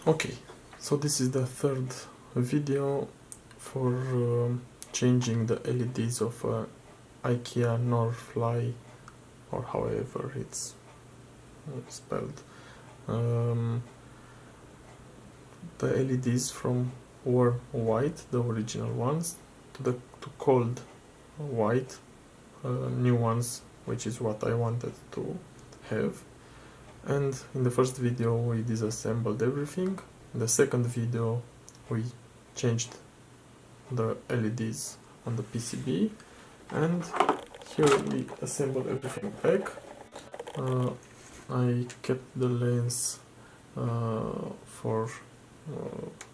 Okay, so this is the third video for changing the LEDs of IKEA NORRFLY, or however it's spelled. The LEDs from warm white, the original ones, to cold white, new ones, which is what I wanted to have. And in the first video we disassembled everything. In the second video we changed the LEDs on the PCB, and here we assembled everything back. I kept the lens for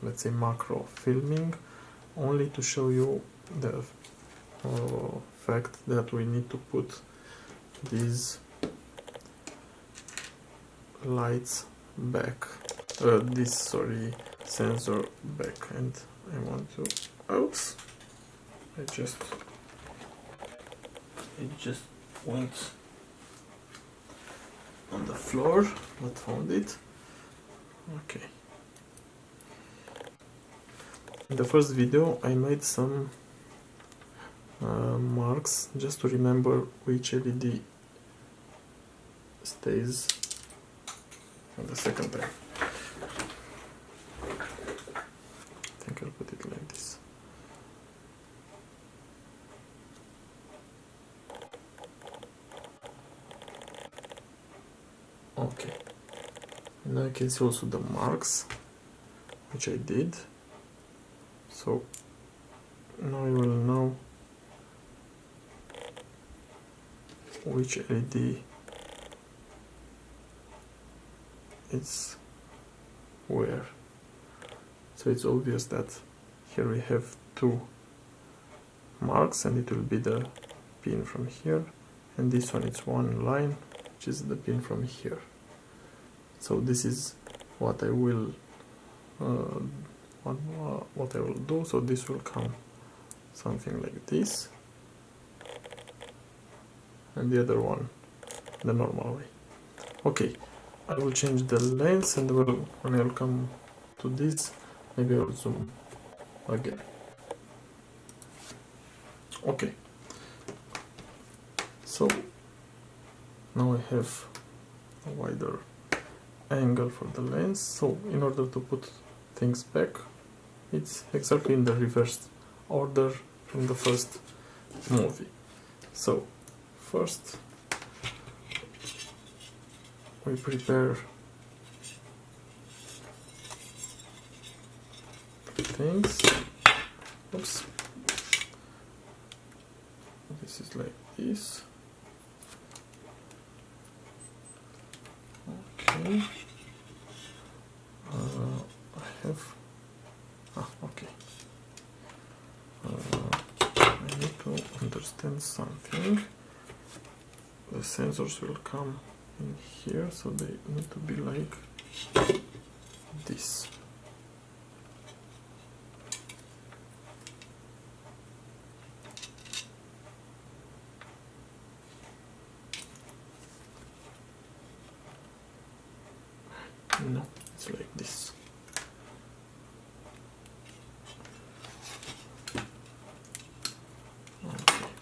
let's say macro filming, only to show you the fact that we need to put these lights back, sensor back, and I want to, oops, it just went on the floor, but found it. Okay. In the first video I made some marks just to remember which LED stays on the second time. I think I'll put it like this. Okay, and now I can see also the marks which I did. So now you will know which LED is where. So it's obvious that here we have two marks, and it will be the pin from here, and this one it's one line, which is the pin from here. So this is what I will do. So this will come something like this, and the other one the normal way. Okay, I will change the lens, and when I will come to this, maybe I will zoom again. Okay, so now I have a wider angle for the lens. So in order to put things back, it's exactly in the reverse order from the first movie. So first we prepare things. Oops. This is like this. Okay. I have. Okay. I need to understand something. The sensors will come in here, so they need to be like this. No, it's like this. Okay.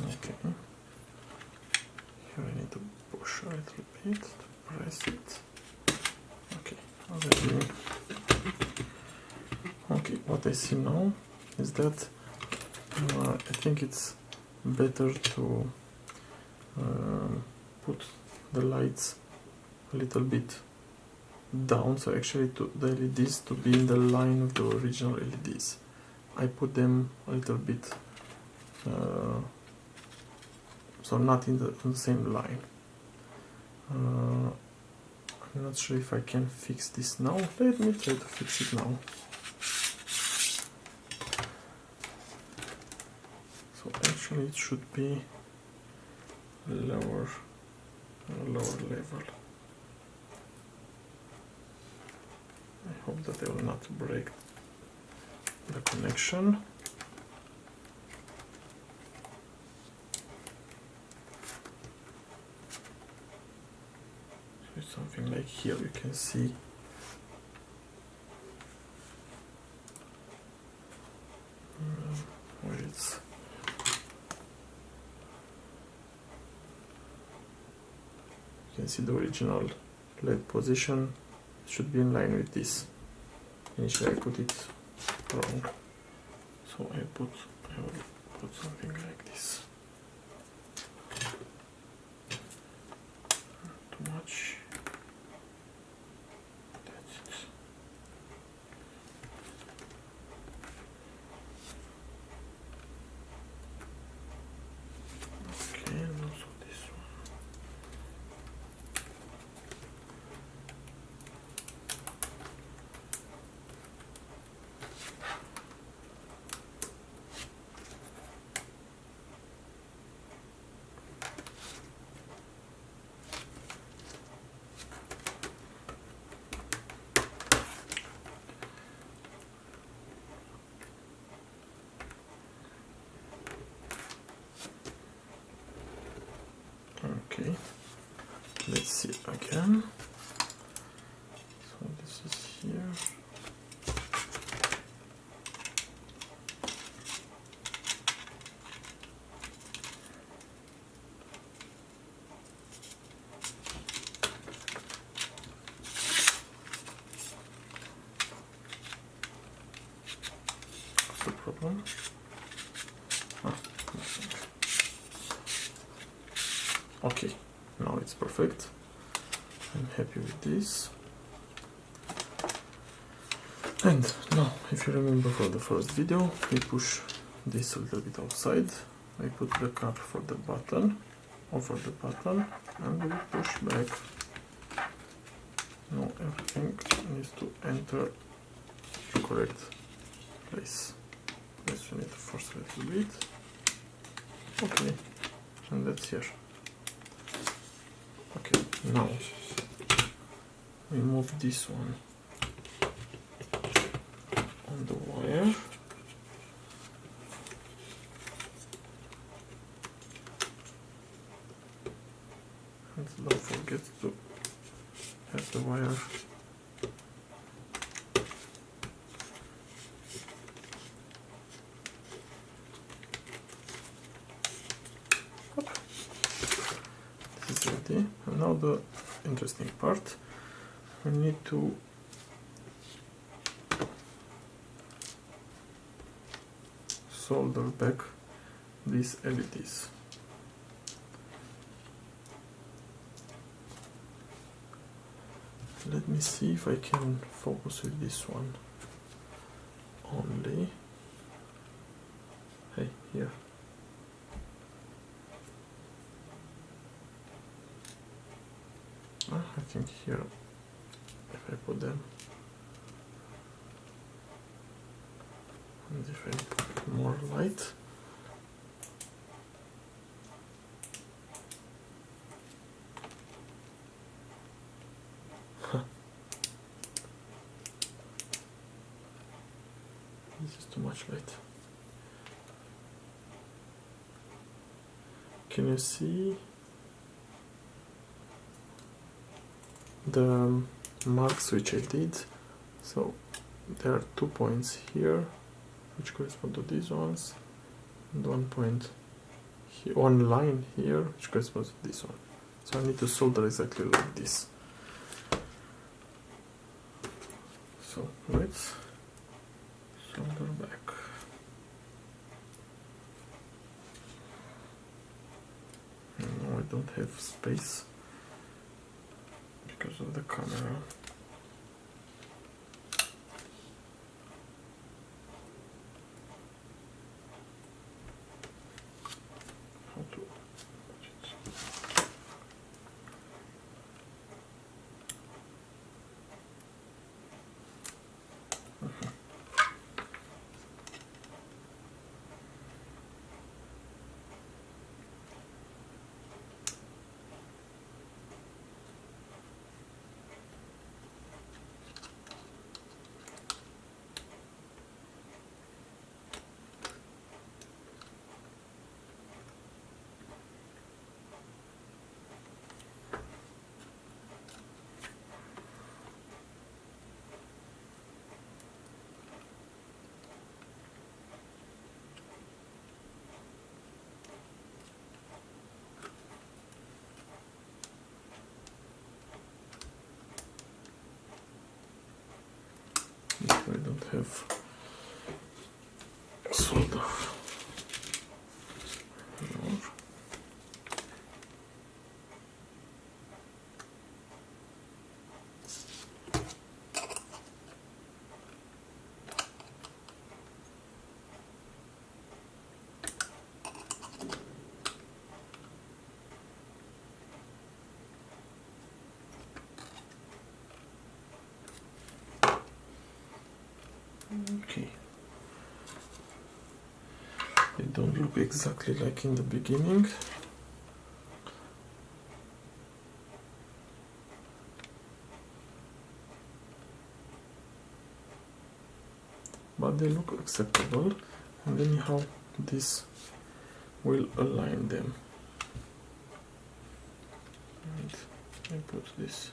Okay, here I need to push a little bit to press it. Okay, already. Okay, what I see now is that I think it's better to put the lights a little bit down, so actually the LEDs to be in the line of the original LEDs. I put them a little bit so not in the same line. I'm not sure if I can fix this now. Let me try to fix it now. So actually it should be lower level. I hope that I will not break the connection. So it's something like here, you can see where it's you can see the original LED position should be in line with this. Initially I put it wrong, so I will put something like this. Too much. That's it. Okay, and also this one. Okay, let's see again. So this is here. What's the problem? Okay, now it's perfect. I'm happy with this. And now, if you remember for the first video, we push this a little bit outside. I put the cap for the button over the button and we push back. Now everything needs to enter the correct place. Yes, we need to force a little bit. Okay, and that's here. Okay, now we move this one on the wire. And don't forget to have the wire this is ready. And now the interesting part, we need to solder back these LEDs. Let me see if I can focus with this one only. Hey, here. I think here, if I put them, and if I put more light, this is too much light. Can you see the marks which I did? So there are 2 points here which correspond to these ones, and 1 point here, 1 line here which corresponds to this one. So I need to solder exactly like this. So let's solder back. No, I don't have space because of the camera. How to of solder. Okay, they don't look exactly like in the beginning, but they look acceptable, and anyhow this will align them. And I put this.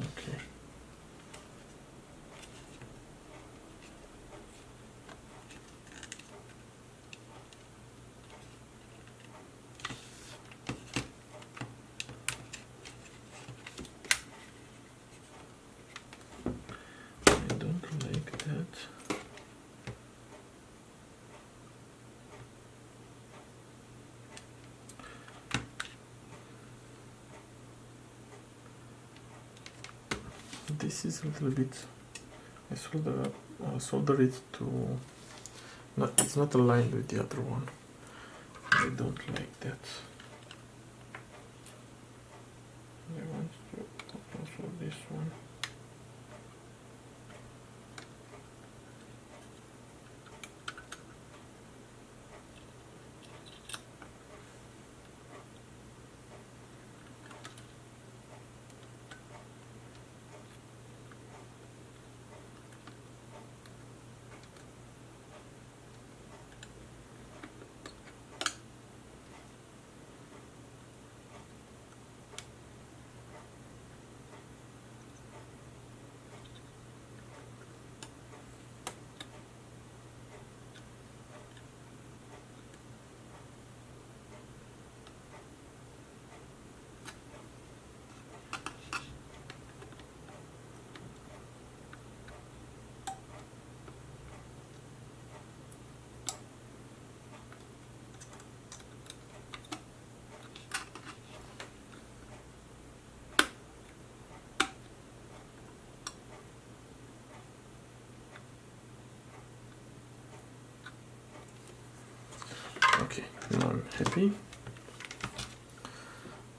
Okay. I don't like that. This is a little bit, I solder it to, it's not aligned with the other one. I don't like that. I want to put also this one. Okay, now I'm happy.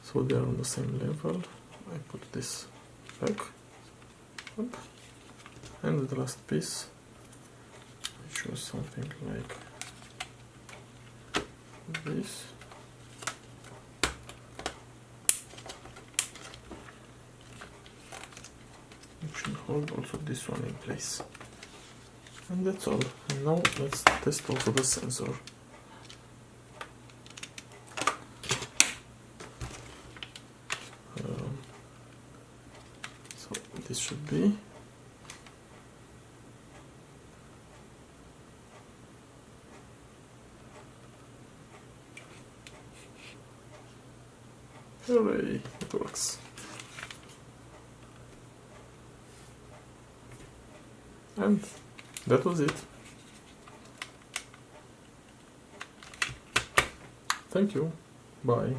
So they are on the same level. I put this back, up, and the last piece I choose something like this. It should hold also this one in place. And that's all. And now let's test also the sensor. So this should be hooray, it works. And that was it. Thank you. Bye.